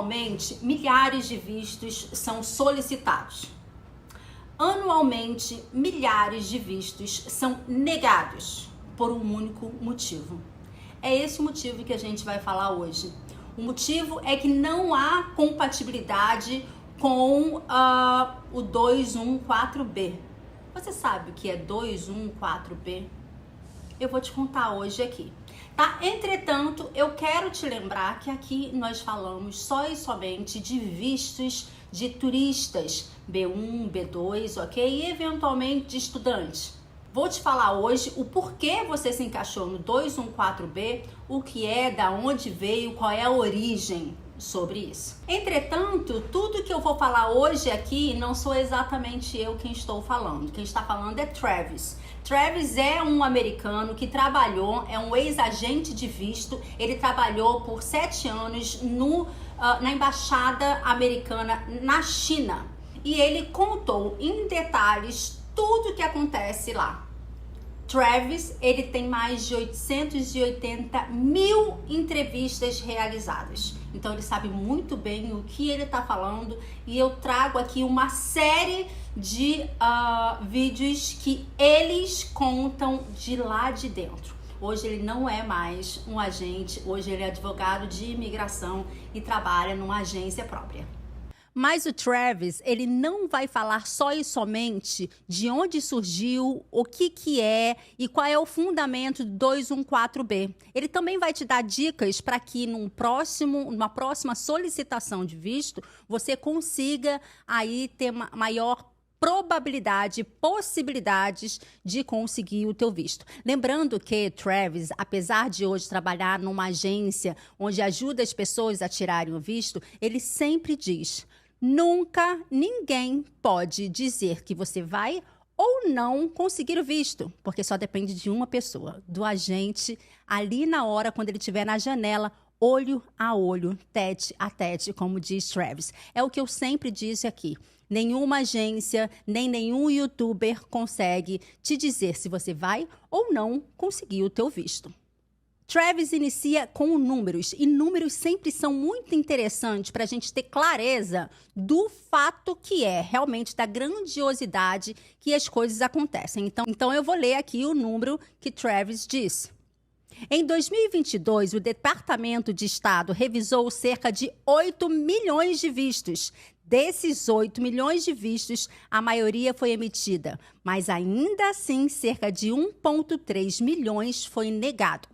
Anualmente, milhares de vistos são solicitados. Anualmente, milhares de vistos são negados por um único motivo. É esse o motivo que a gente vai falar hoje. O motivo é que não há compatibilidade com o 214B. Você sabe o que é 214B? Eu vou te contar hoje aqui, tá? Entretanto, eu quero te lembrar que aqui nós falamos só e somente de vistos de turistas, B1, B2, ok? E eventualmente de estudantes. Vou te falar hoje o porquê você se encaixou no 214B, o que é, da onde veio, qual é a origem sobre isso. Entretanto, tudo que eu vou falar hoje aqui não sou exatamente eu quem estou falando. Quem está falando é Travis. Travis é um americano que trabalhou, é um ex-agente de visto. Ele trabalhou por 7 anos na embaixada americana na China. E ele contou em detalhes tudo o que acontece lá. Travis, ele tem mais de 880 mil entrevistas realizadas. Então ele sabe muito bem o que ele está falando e eu trago aqui uma série de vídeos que eles contam de lá de dentro. Hoje ele não é mais um agente, hoje ele é advogado de imigração e trabalha numa agência própria. Mas o Travis, ele não vai falar só e somente de onde surgiu, o que é e qual é o fundamento do 214B. Ele também vai te dar dicas para que numa próxima solicitação de visto, você consiga aí ter maior probabilidade, possibilidades de conseguir o teu visto. Lembrando que Travis, apesar de hoje trabalhar numa agência onde ajuda as pessoas a tirarem o visto, ele sempre diz: nunca ninguém pode dizer que você vai ou não conseguir o visto, porque só depende de uma pessoa, do agente, ali na hora, quando ele estiver na janela, olho a olho, tete a tete, como diz Travis. É o que eu sempre disse aqui. Nenhuma agência, nem nenhum youtuber consegue te dizer se você vai ou não conseguir o teu visto. Travis inicia com números, e números sempre são muito interessantes para a gente ter clareza do fato que é, realmente da grandiosidade que as coisas acontecem. Então eu vou ler aqui o número que Travis diz. Em 2022, o Departamento de Estado revisou cerca de 8 milhões de vistos. Desses 8 milhões de vistos, a maioria foi emitida, mas ainda assim cerca de 1,3 milhões foi negado,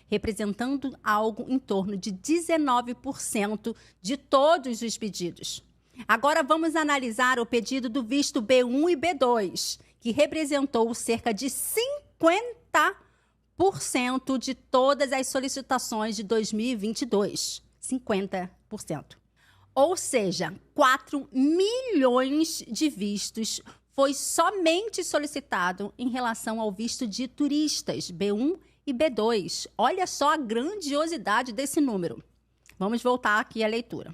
representando algo em torno de 19% de todos os pedidos. Agora vamos analisar o pedido do visto B1 e B2, que representou cerca de 50% de todas as solicitações de 2022. 50%. Ou seja, 4 milhões de vistos foi somente solicitado em relação ao visto de turistas, B1 e B2. Olha só a grandiosidade desse número. Vamos voltar aqui à leitura.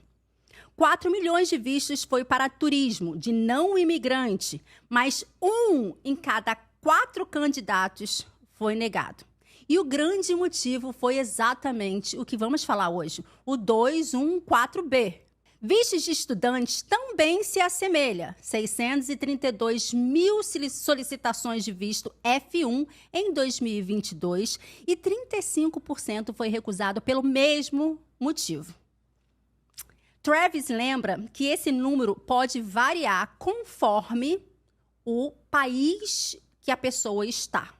4 milhões de vistos foi para turismo de não imigrante, mas 1 em cada 4 candidatos foi negado. E o grande motivo foi exatamente o que vamos falar hoje, o 214B. Vistos de estudantes também se assemelha, 632 mil solicitações de visto F1 em 2022 e 35% foi recusado pelo mesmo motivo. Travis lembra que esse número pode variar conforme o país que a pessoa está.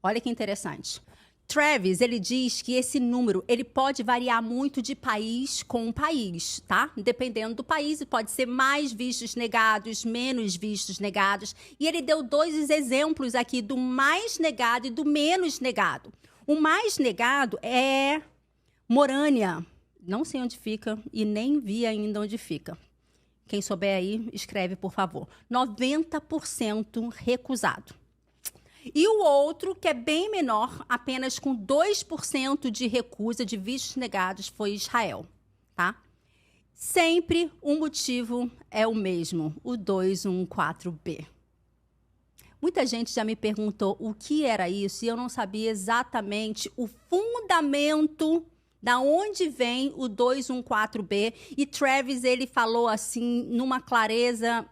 Olha que interessante. Travis, ele diz que esse número, ele pode variar muito de país com país, tá? Dependendo do país, pode ser mais vistos negados, menos vistos negados. E ele deu 2 exemplos aqui do mais negado e do menos negado. O mais negado é Morânia. Não sei onde fica e nem vi ainda onde fica. Quem souber aí, escreve, por favor. 90% recusado. E o outro, que é bem menor, apenas com 2% de recusa de vistos negados, foi Israel, tá? Sempre o motivo é o mesmo, o 214B. Muita gente já me perguntou o que era isso e eu não sabia exatamente o fundamento Da onde vem o 214B? E Travis, ele falou assim, numa clareza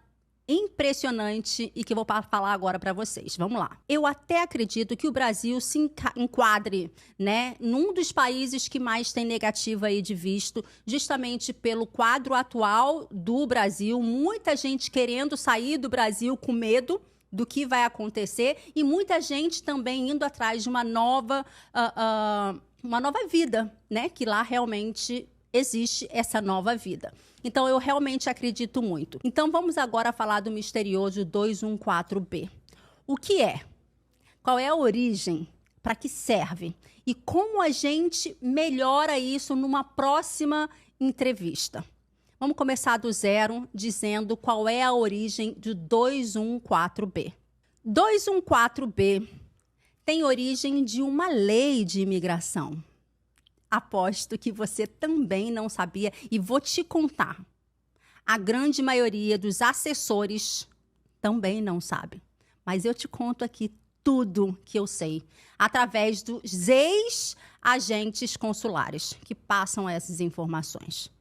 impressionante e que eu vou falar agora para vocês. Vamos lá. Eu até acredito que o Brasil se enquadre, né, num dos países que mais tem negativa aí de visto, justamente pelo quadro atual do Brasil, muita gente querendo sair do Brasil com medo do que vai acontecer e muita gente também indo atrás de uma nova vida, né, que lá realmente existe essa nova vida. Então, eu realmente acredito muito. Então, vamos agora falar do misterioso 214B. O que é? Qual é a origem? Para que serve? E como a gente melhora isso numa próxima entrevista? Vamos começar do zero, dizendo qual é a origem do 214B. 214B tem origem de uma lei de imigração. Aposto que você também não sabia e vou te contar. A grande maioria dos assessores também não sabe. Mas eu te conto aqui tudo que eu sei, através dos ex-agentes consulares que passam essas informações.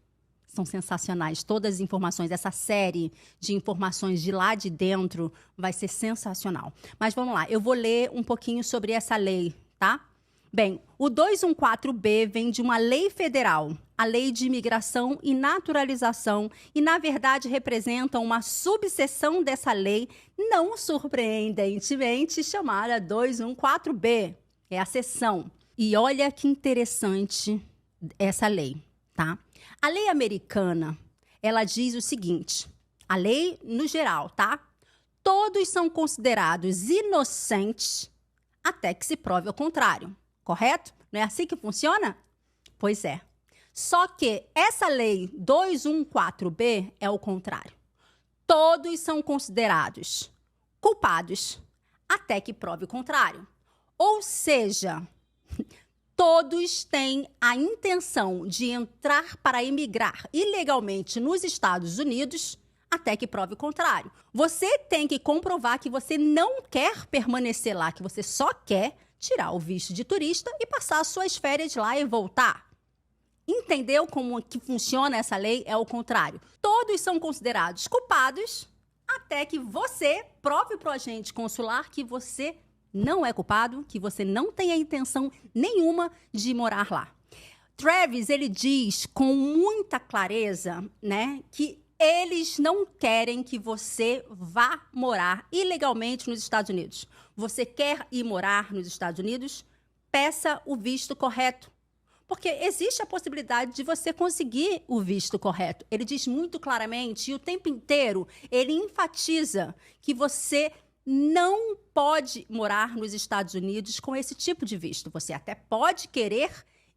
São sensacionais. Todas as informações, essa série de informações de lá de dentro vai ser sensacional. Mas vamos lá, eu vou ler um pouquinho sobre essa lei, tá? Bem, o 214B vem de uma lei federal, a Lei de Imigração e Naturalização, e na verdade representa uma subseção dessa lei, não surpreendentemente chamada 214B. É a seção. E olha que interessante essa lei, tá? A lei americana, ela diz o seguinte, a lei no geral, tá? Todos são considerados inocentes até que se prove o contrário. Correto? Não é assim que funciona? Pois é. Só que essa lei 214B é o contrário. Todos são considerados culpados até que prove o contrário. Ou seja, todos têm a intenção de entrar para imigrar ilegalmente nos Estados Unidos até que prove o contrário. Você tem que comprovar que você não quer permanecer lá, que você só quer tirar o visto de turista e passar as suas férias lá e voltar. Entendeu como que funciona essa lei? É o contrário. Todos são considerados culpados até que você prove para o agente consular que você não é culpado, que você não tem a intenção nenhuma de morar lá. Travis, ele diz com muita clareza, né, que eles não querem que você vá morar ilegalmente nos Estados Unidos. Você quer ir morar nos Estados Unidos? Peça o visto correto. Porque existe a possibilidade de você conseguir o visto correto. Ele diz muito claramente e o tempo inteiro ele enfatiza que você não pode morar nos Estados Unidos com esse tipo de visto. Você até pode querer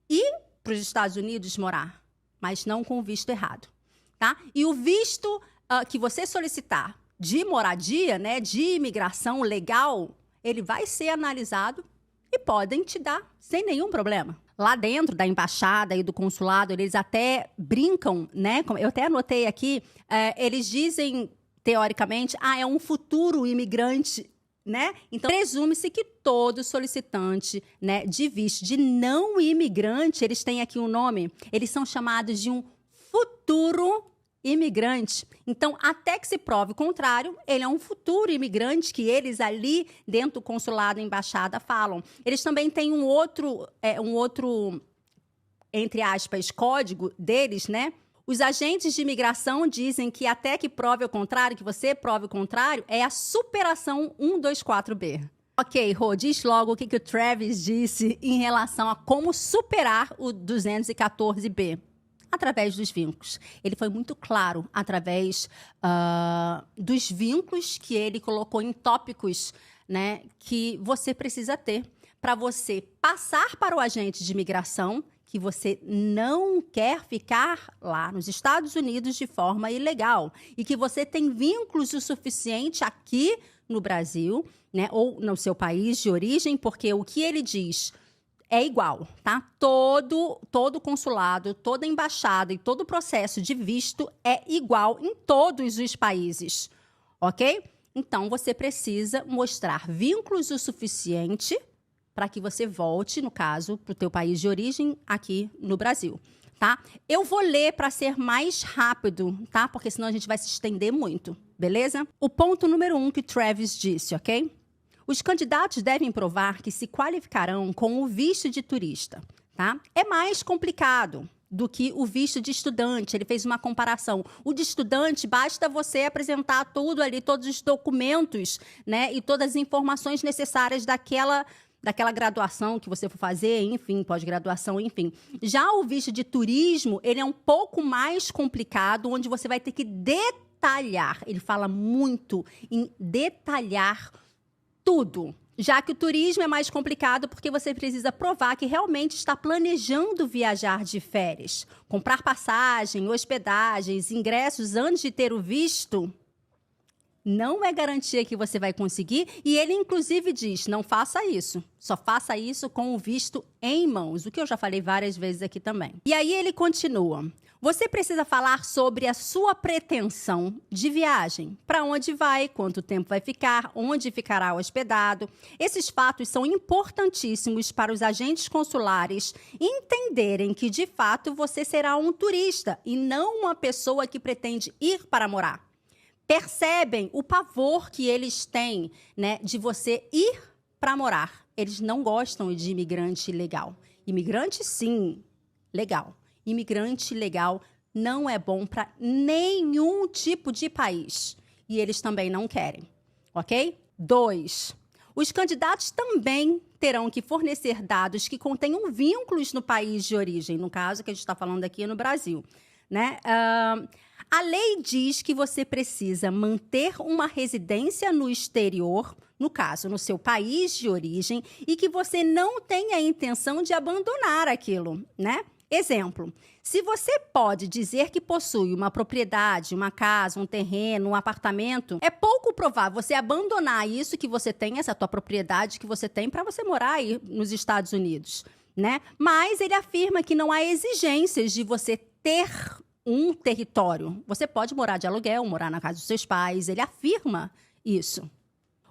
ir para os Estados Unidos morar, mas não com o visto errado. Tá? E o visto que você solicitar de moradia, né, de imigração legal, ele vai ser analisado e podem te dar sem nenhum problema. Lá dentro da embaixada e do consulado, eles até brincam, né? Eu até anotei aqui, eles dizem, teoricamente, é um futuro imigrante, né? Então, presume-se que todo solicitante, né, de visto de não imigrante, eles têm aqui um nome, eles são chamados de um futuro imigrante. Então, até que se prove o contrário, ele é um futuro imigrante que eles ali dentro do consulado e embaixada falam. Eles também têm um outro, entre aspas, código deles, né? Os agentes de imigração dizem que até que prove o contrário, que você prove o contrário, é a superação 124B. Ok, Rô, diz logo o que o Travis disse em relação a como superar o 214B. Através dos vínculos. Ele foi muito claro através dos vínculos que ele colocou em tópicos, né, que você precisa ter para você passar para o agente de imigração que você não quer ficar lá nos Estados Unidos de forma ilegal e que você tem vínculos o suficiente aqui no Brasil, né, ou no seu país de origem, porque o que ele diz é igual, tá? Todo consulado, toda embaixada e todo processo de visto é igual em todos os países, ok? Então, você precisa mostrar vínculos o suficiente para que você volte, no caso, para o teu país de origem aqui no Brasil, tá? Eu vou ler para ser mais rápido, tá? Porque senão a gente vai se estender muito, beleza? O ponto número 1 que Travis disse, ok? Os candidatos devem provar que se qualificarão com o visto de turista, tá? É mais complicado do que o visto de estudante. Ele fez uma comparação. O de estudante, basta você apresentar tudo ali, todos os documentos, né? E todas as informações necessárias daquela graduação que você for fazer, enfim, pós-graduação, enfim. Já o visto de turismo, ele é um pouco mais complicado, onde você vai ter que detalhar. Ele fala muito em detalhar tudo. Já que o turismo é mais complicado porque você precisa provar que realmente está planejando viajar de férias. Comprar passagem, hospedagens, ingressos antes de ter o visto não é garantia que você vai conseguir. E ele, inclusive, diz, não faça isso. Só faça isso com o visto em mãos. O que eu já falei várias vezes aqui também. E aí ele continua. Você precisa falar sobre a sua pretensão de viagem. Para onde vai, quanto tempo vai ficar, onde ficará hospedado. Esses fatos são importantíssimos para os agentes consulares entenderem que, de fato, você será um turista e não uma pessoa que pretende ir para morar. Percebem o pavor que eles têm, né, de você ir para morar. Eles não gostam de imigrante ilegal. Imigrante, sim, legal. Imigrante legal não é bom para nenhum tipo de país. E eles também não querem, ok? 2. Os candidatos também terão que fornecer dados que contenham vínculos no país de origem, no caso que a gente está falando aqui no Brasil, né? A lei diz que você precisa manter uma residência no exterior, no caso, no seu país de origem, e que você não tem a intenção de abandonar aquilo, né? Exemplo, se você pode dizer que possui uma propriedade, uma casa, um terreno, um apartamento, é pouco provável você abandonar isso que você tem, essa tua propriedade que você tem, para você morar aí nos Estados Unidos, né? Mas ele afirma que não há exigências de você ter um território. Você pode morar de aluguel, morar na casa dos seus pais, ele afirma isso.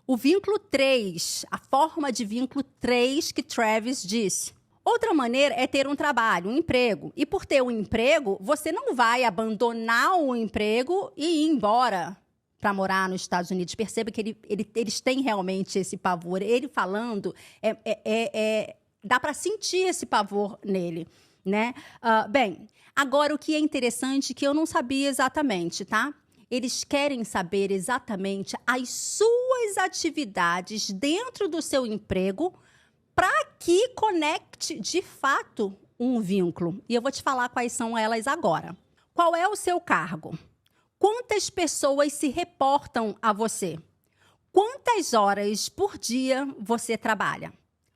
O vínculo 3, a forma de vínculo 3 que Travis disse. Outra maneira é ter um trabalho, um emprego. E por ter um emprego, você não vai abandonar o emprego e ir embora para morar nos Estados Unidos. Perceba que eles têm realmente esse pavor. Ele falando, dá para sentir esse pavor nele, né? Bem, agora o que é interessante, que eu não sabia exatamente, tá? Eles querem saber exatamente as suas atividades dentro do seu emprego para que conecte, de fato, um vínculo. E eu vou te falar quais são elas agora. Qual é o seu cargo? Quantas pessoas se reportam a você? Quantas horas por dia você trabalha?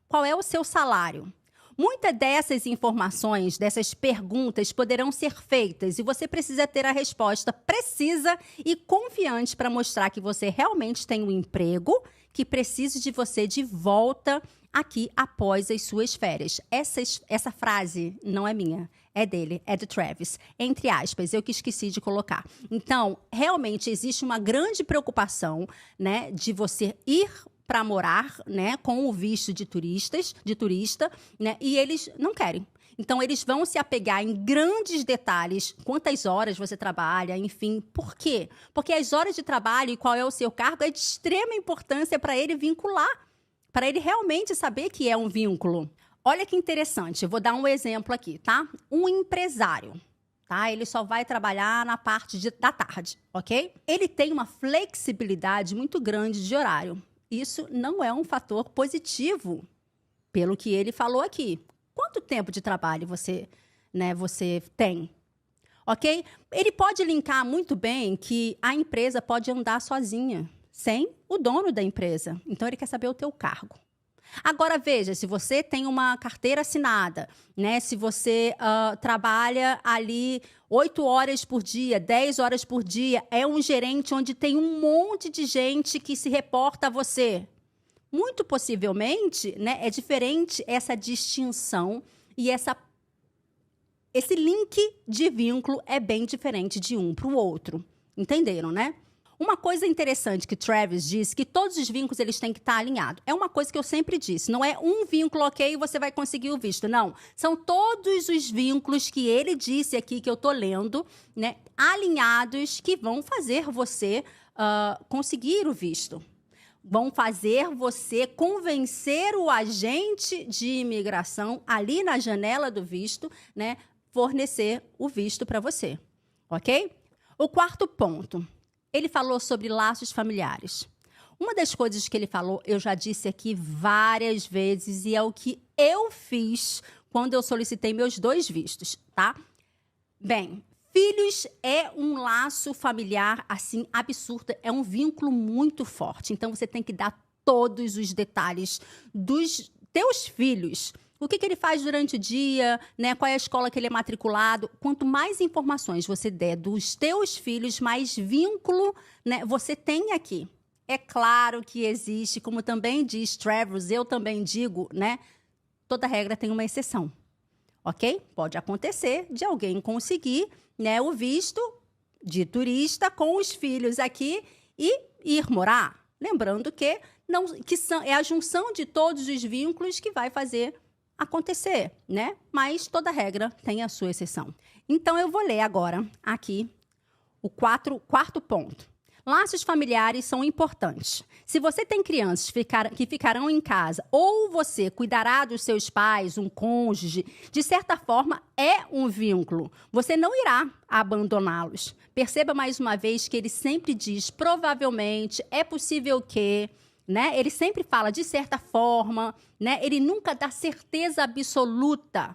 Qual é o seu salário? Muitas dessas informações, dessas perguntas, poderão ser feitas e você precisa ter a resposta precisa e confiante para mostrar que você realmente tem um emprego que precisa de você de volta aqui após as suas férias. Essa frase não é minha, é dele, é do Travis. Entre aspas, eu que esqueci de colocar. Então, realmente existe uma grande preocupação, né, de você ir para morar, né, com o visto de turista, né, e eles não querem. Então, eles vão se apegar em grandes detalhes, quantas horas você trabalha, enfim. Por quê? Porque as horas de trabalho e qual é o seu cargo é de extrema importância para ele vincular, para ele realmente saber que é um vínculo. Olha que interessante, eu vou dar um exemplo aqui, tá? Um empresário, tá? Ele só vai trabalhar na parte da tarde, ok? Ele tem uma flexibilidade muito grande de horário. Isso não é um fator positivo, pelo que ele falou aqui. Quanto tempo de trabalho você tem? Ok? Ele pode linkar muito bem que a empresa pode andar sozinha, sem o dono da empresa. Então, ele quer saber o teu cargo. Agora, veja, se você tem uma carteira assinada, né? Se você trabalha ali 8 horas por dia, 10 horas por dia, é um gerente onde tem um monte de gente que se reporta a você. Muito possivelmente, né, é diferente essa distinção e esse link de vínculo é bem diferente de um para o outro. Entenderam, né? Uma coisa interessante que Travis disse, que todos os vínculos eles têm que estar alinhados. É uma coisa que eu sempre disse, não é um vínculo ok e você vai conseguir o visto, não. São todos os vínculos que ele disse aqui, que eu tô lendo, né, alinhados, que vão fazer você conseguir o visto. Vão fazer você convencer o agente de imigração ali na janela do visto, né, fornecer o visto para você, ok? O quarto ponto. Ele falou sobre laços familiares. Uma das coisas que ele falou, eu já disse aqui várias vezes, e é o que eu fiz quando eu solicitei meus 2 vistos, tá? Bem, filhos é um laço familiar, assim, absurdo, é um vínculo muito forte. Então, você tem que dar todos os detalhes dos teus filhos. O que ele faz durante o dia, né? Qual é a escola que ele é matriculado. Quanto mais informações você der dos teus filhos, mais vínculo, né, você tem aqui. É claro que existe, como também diz Travers, eu também digo, né? Toda regra tem uma exceção, ok? Pode acontecer de alguém conseguir, né, o visto de turista com os filhos aqui e ir morar. Lembrando que é a junção de todos os vínculos que vai fazer acontecer, né? Mas toda regra tem a sua exceção. Então, eu vou ler agora aqui o quarto ponto. Laços familiares são importantes. Se você tem crianças que ficarão em casa ou você cuidará dos seus pais, um cônjuge, de certa forma é um vínculo. Você não irá abandoná-los. Perceba mais uma vez que ele sempre diz provavelmente, é possível que... né? Ele sempre fala de certa forma, né? Ele nunca dá certeza absoluta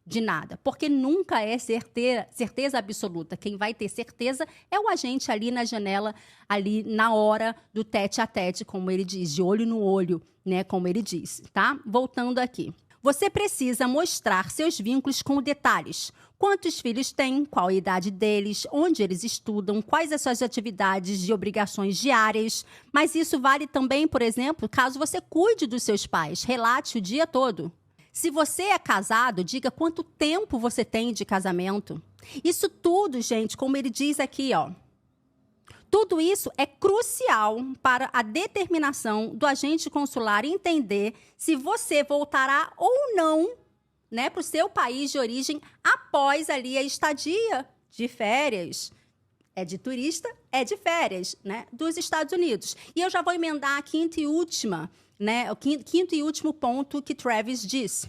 de nada, porque nunca é certeza absoluta. Quem vai ter certeza é o agente ali na janela, ali na hora do tete a tete, como ele diz, de olho no olho, né? Como ele diz, tá? Voltando aqui. Você precisa mostrar seus vínculos com detalhes. Quantos filhos têm, qual a idade deles, onde eles estudam, quais as suas atividades e obrigações diárias. Mas isso vale também, por exemplo, caso você cuide dos seus pais. Relate o dia todo. Se você é casado, diga quanto tempo você tem de casamento. Isso tudo, gente, como ele diz aqui, ó. Tudo isso é crucial para a determinação do agente consular entender se você voltará ou não, né, para o seu país de origem após ali a estadia de férias. É de turista, é de férias, né, dos Estados Unidos. E eu já vou emendar a quinto e último ponto que Travis diz.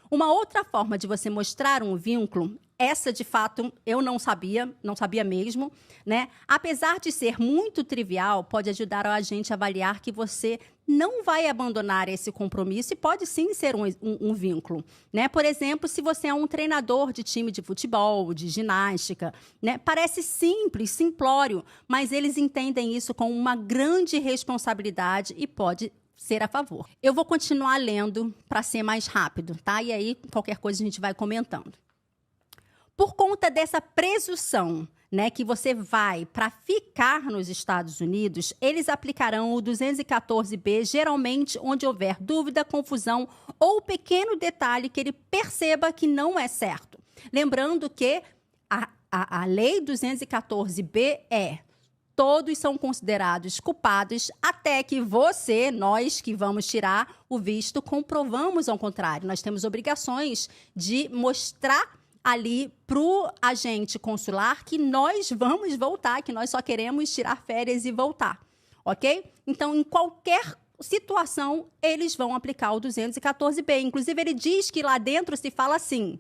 Uma outra forma de você mostrar um vínculo, essa de fato eu não sabia mesmo, né? Apesar de ser muito trivial, pode ajudar o agente a avaliar que você não vai abandonar esse compromisso e pode sim ser um vínculo, né? Por exemplo, se você é um treinador de time de futebol, de ginástica, né? Parece simples, simplório, mas eles entendem isso com uma grande responsabilidade e pode ser a favor. Eu vou continuar lendo para ser mais rápido, tá? E aí, qualquer coisa a gente vai comentando. Por conta dessa presunção, né, que você vai para ficar nos Estados Unidos, eles aplicarão o 214B, geralmente onde houver dúvida, confusão ou pequeno detalhe que ele perceba que não é certo. Lembrando que a lei 214B é: todos são considerados culpados até que nós que vamos tirar o visto, comprovamos ao contrário. Nós temos obrigações de mostrar ali para o agente consular que nós vamos voltar, que nós só queremos tirar férias e voltar, ok? Então, em qualquer situação, eles vão aplicar o 214B. Inclusive, ele diz que lá dentro se fala assim,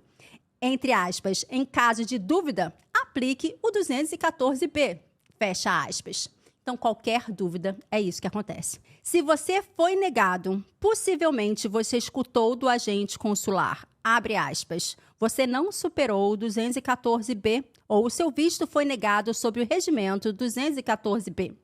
entre aspas, em caso de dúvida, aplique o 214B. Fecha aspas. Então, qualquer dúvida, é isso que acontece. Se você foi negado, possivelmente você escutou do agente consular, abre aspas, você não superou o 214B ou o seu visto foi negado sob o regimento 214B.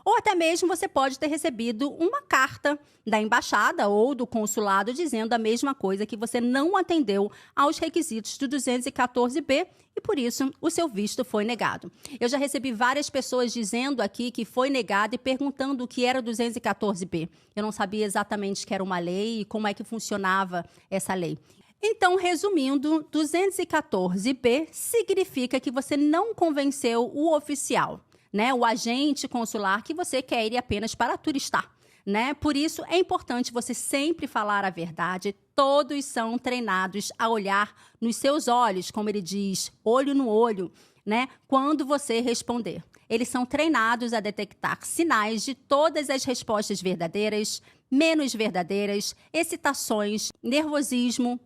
Ou até mesmo você pode ter recebido uma carta da embaixada ou do consulado dizendo a mesma coisa, que você não atendeu aos requisitos do 214B e, por isso, o seu visto foi negado. Eu já recebi várias pessoas dizendo aqui que foi negado e perguntando o que era 214B. Eu não sabia exatamente que era uma lei e como é que funcionava essa lei. Então, resumindo, 214B significa que você não convenceu o oficial. né, o agente consular que você quer ir apenas para turistar, né? Por isso é importante você sempre falar a verdade. Todos são treinados a olhar nos seus olhos, como ele diz, olho no olho, né? Quando você responder. Eles são treinados a detectar sinais de todas as respostas verdadeiras, menos verdadeiras, excitações, nervosismo.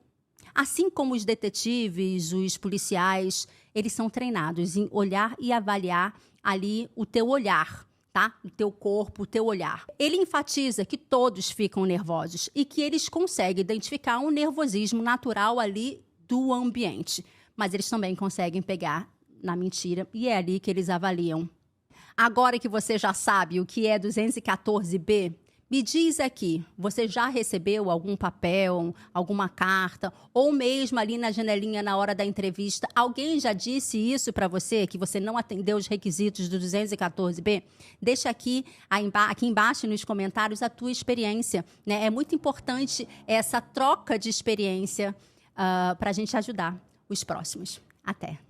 Assim como os detetives, os policiais, eles são treinados em olhar e avaliar ali o teu olhar, tá? O teu corpo, o teu olhar. Ele enfatiza que todos ficam nervosos e que eles conseguem identificar um nervosismo natural ali do ambiente. Mas eles também conseguem pegar na mentira e é ali que eles avaliam. Agora que você já sabe o que é 214B, me diz aqui, você já recebeu algum papel, alguma carta, ou mesmo ali na janelinha na hora da entrevista, alguém já disse isso para você, que você não atendeu os requisitos do 214B? Deixa aqui embaixo nos comentários a tua experiência, né? É muito importante essa troca de experiência para a gente ajudar os próximos. Até!